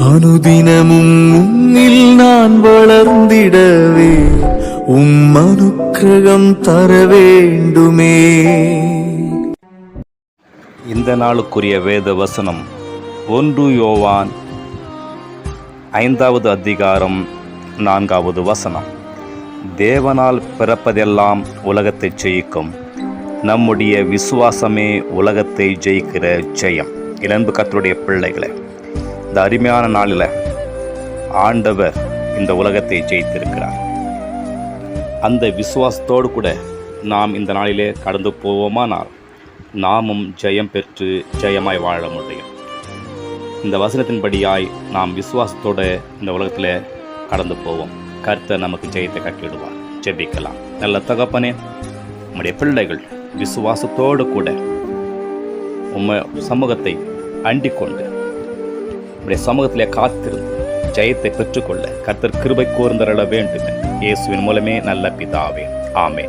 அனுதினமும் உன்னில் நான் வளர்ந்திடவே அனுக்கிரகம் தர வேண்டுமே. இந்த நாளுக்குரிய வேத வசனம் 1 யோவான் 5வது அதிகாரம் 4வது வசனம். தேவனால் பிறப்பதெல்லாம் உலகத்தை ஜெயிக்கும், நம்முடைய விசுவாசமே உலகத்தை ஜெயிக்கிற ஜெயம். இளம்பு கர்த்தருடைய பிள்ளைகளை, இந்த அருமையான நாளில் ஆண்டவர் இந்த உலகத்தை ஜெயித்திருக்கிறார். அந்த விசுவாசத்தோடு கூட நாம் இந்த நாளிலே கடந்து போவோமானால் நாமும் ஜெயம் பெற்று ஜெயமாய் வாழ முடியும். இந்த வசனத்தின்படியாய் நாம் விசுவாசத்தோடு இந்த உலகத்தில் கடந்து போவோம். கர்த்தர் நமக்கு ஜெயத்தை கட்டிவிடுவார். ஜெபிக்கலாம். நல்ல தகப்பனே, நம்முடைய பிள்ளைகள் விசுவாசத்தோடு கூட உம்மை சமூகத்தை அண்டிக் கொண்டு நம்முடைய சமூகத்திலே காத்திருந்து ஜெயத்தை பெற்றுக்கொள்ள கர்த்தர் கிருபை கூர்ந்தருள வேண்டும். இயேசுவின் மூலமே நல்ல பிதாவே, ஆமென்.